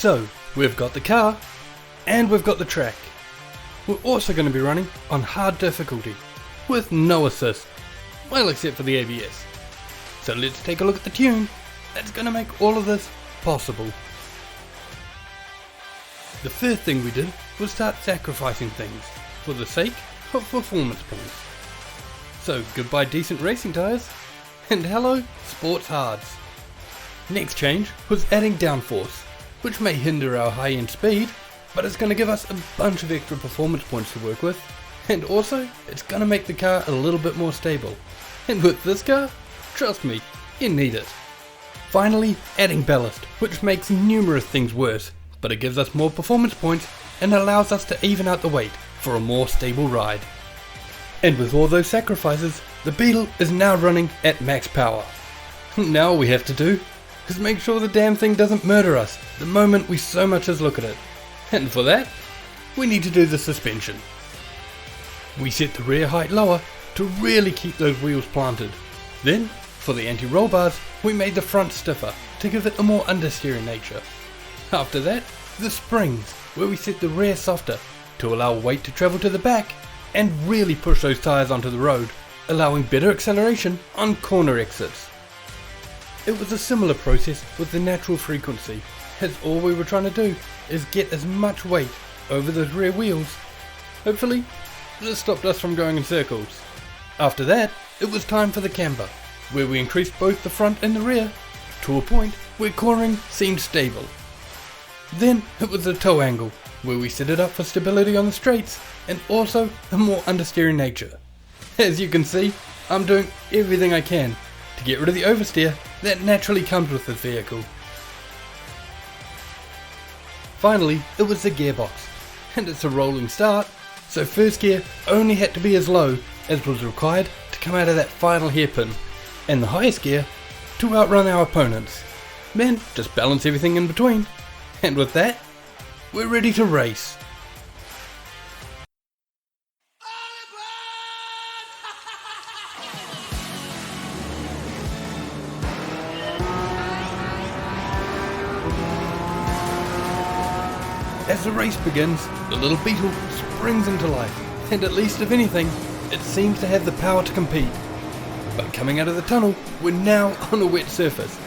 So, we've got the car, and we've got the track. We're also going to be running on hard difficulty, with no assist, well except for the ABS. So let's take a look at the tune that's going to make all of this possible. The first thing we did was start sacrificing things for the sake of performance points. So goodbye decent racing tyres, and hello sports hards. Next change was adding downforce, which may hinder our high-end speed, but it's going to give us a bunch of extra performance points to work with, and also it's going to make the car a little bit more stable. And with this car, trust me, you need it. Finally, adding ballast, which makes numerous things worse, but it gives us more performance points and allows us to even out the weight for a more stable ride. And with all those sacrifices, the Beetle is now running at max power. Now all we have to do is make sure the damn thing doesn't murder us the moment we so much as look at it. And for that, we need to do the suspension. We set the rear height lower to really keep those wheels planted. Then, for the anti-roll bars, we made the front stiffer to give it a more understeering nature. After that, the springs, where we set the rear softer to allow weight to travel to the back and really push those tyres onto the road, allowing better acceleration on corner exits. It was a similar process with the natural frequency, as all we were trying to do is get as much weight over those rear wheels. Hopefully, this stopped us from going in circles. After that, it was time for the camber, where we increased both the front and the rear to a point where coring seemed stable. Then it was the toe angle, where we set it up for stability on the straights and also a more understeering nature. As you can see, I'm doing everything I can to get rid of the oversteer that naturally comes with this vehicle. Finally, it was the gearbox, and it's a rolling start, so first gear only had to be as low as was required to come out of that final hairpin, and the highest gear to outrun our opponents. Then just balance everything in between, and with that, we're ready to race. As the race begins, the little Beetle springs into life, and at least if anything, it seems to have the power to compete. But coming out of the tunnel, we're now on a wet surface,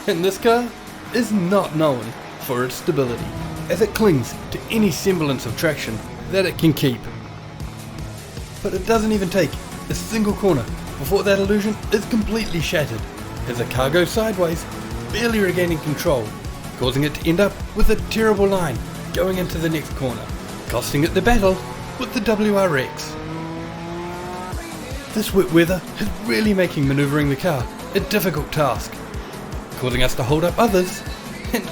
and this car is not known for its stability, as it clings to any semblance of traction that it can keep. But it doesn't even take a single corner before that illusion is completely shattered, as the car goes sideways, barely regaining control, causing it to end up with a terrible line going into the next corner, costing it the battle with the WRX. This wet weather is really making manoeuvring the car a difficult task, causing us to hold up others and...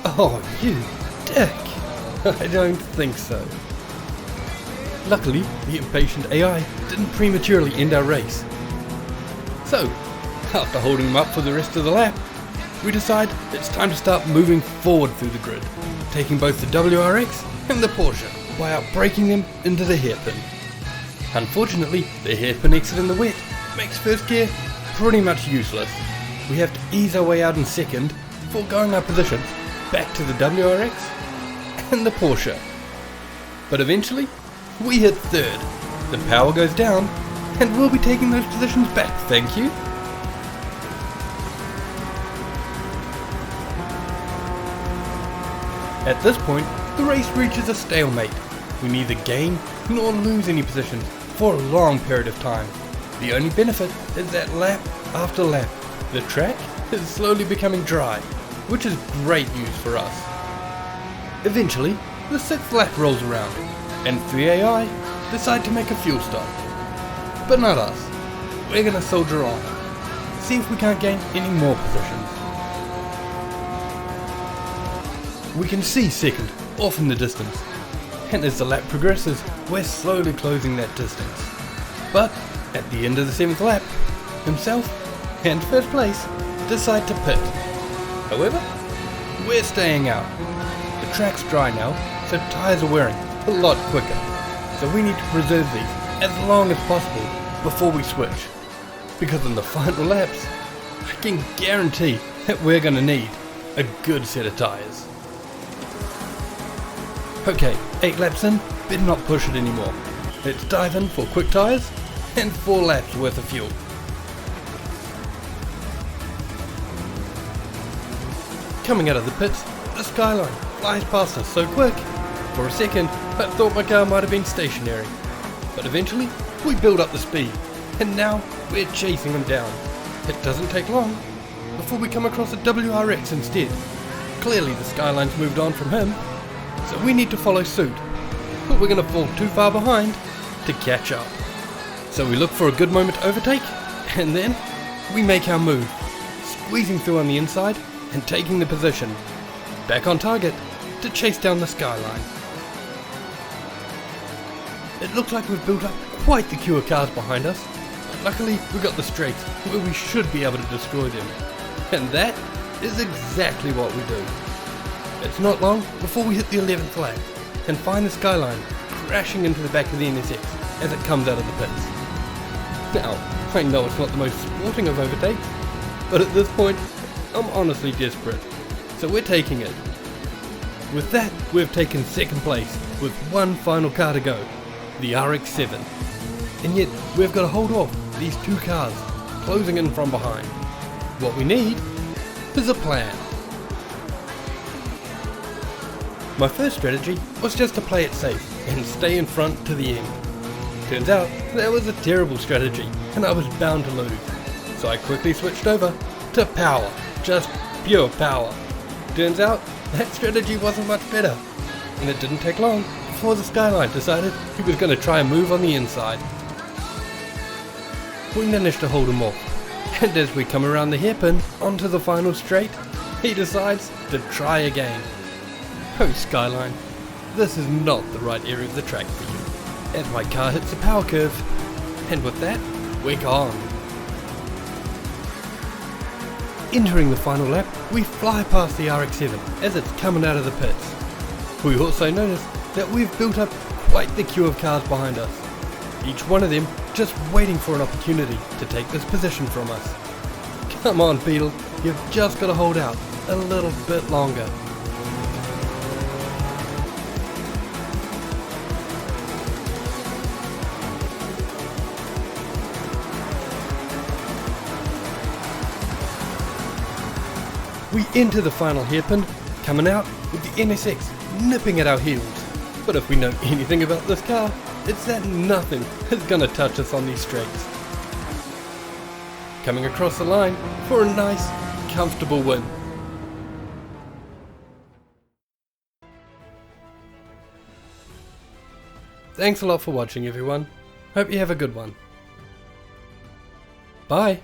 oh, you dick! I don't think so. Luckily, the impatient AI didn't prematurely end our race. So, after holding them up for the rest of the lap, we decide it's time to start moving forward through the grid, taking both the WRX and the Porsche by outbraking them into the hairpin. Unfortunately, the hairpin exit in the wet makes first gear pretty much useless. We have to ease our way out in second before going our positions back to the WRX and the Porsche. But eventually, we hit third, the power goes down, and we'll be taking those positions back, thank you. At this point, the race reaches a stalemate. We neither gain nor lose any positions for a long period of time. The only benefit is that lap after lap, the track is slowly becoming dry, which is great news for us. Eventually, the 6th lap rolls around, and 3AI decide to make a fuel stop. But not us. We're gonna soldier on, see if we can't gain any more positions. We can see second off in the distance, and as the lap progresses, we're slowly closing that distance. But at the end of the 7th lap, himself and first place decide to pit. However, we're staying out. The track's dry now, so tyres are wearing a lot quicker, so we need to preserve these as long as possible before we switch, because in the final laps, I can guarantee that we're going to need a good set of tyres. Okay, 8 laps in, better not push it anymore. Let's dive in for quick tyres and 4 laps worth of fuel. Coming out of the pits, the skyline flies past us so quick. For a second, I thought my car might have been stationary. But eventually, we build up the speed, and now we're chasing them down. It doesn't take long before we come across a WRX instead. Clearly the skyline's moved on from him, so we need to follow suit. But we're going to fall too far behind to catch up. So we look for a good moment to overtake, and then we make our move, squeezing through on the inside and taking the position, back on target to chase down the skyline. It looks like we've built up quite the queue of cars behind us, but luckily we got the straights where we should be able to destroy them. And that is exactly what we do. It's not long before we hit the 11th lap and find the skyline crashing into the back of the NSX as it comes out of the pits. Now, I know it's not the most sporting of overtakes, but at this point I'm honestly desperate, so we're taking it. With that, we've taken second place with one final car to go, the RX-7. And yet, we've got to hold off these 2 cars closing in from behind. What we need is a plan. My first strategy was just to play it safe and stay in front to the end. Turns out that was a terrible strategy and I was bound to lose. So I quickly switched over to power, just pure power. Turns out that strategy wasn't much better, and it didn't take long before the skyline decided he was going to try a move on the inside. We managed to hold him off, and as we come around the hairpin onto the final straight, he decides to try again. Oh skyline, this is not the right area of the track for you, as my car hits the power curve, and with that, we're gone. Entering the final lap, we fly past the RX-7 as it's coming out of the pits. We also notice that we've built up quite the queue of cars behind us, each one of them just waiting for an opportunity to take this position from us. Come on Beetle, you've just got to hold out a little bit longer. We enter the final hairpin, coming out with the NSX nipping at our heels. But if we know anything about this car, it's that nothing is going to touch us on these straights. Coming across the line for a nice, comfortable win. Thanks a lot for watching everyone. Hope you have a good one. Bye.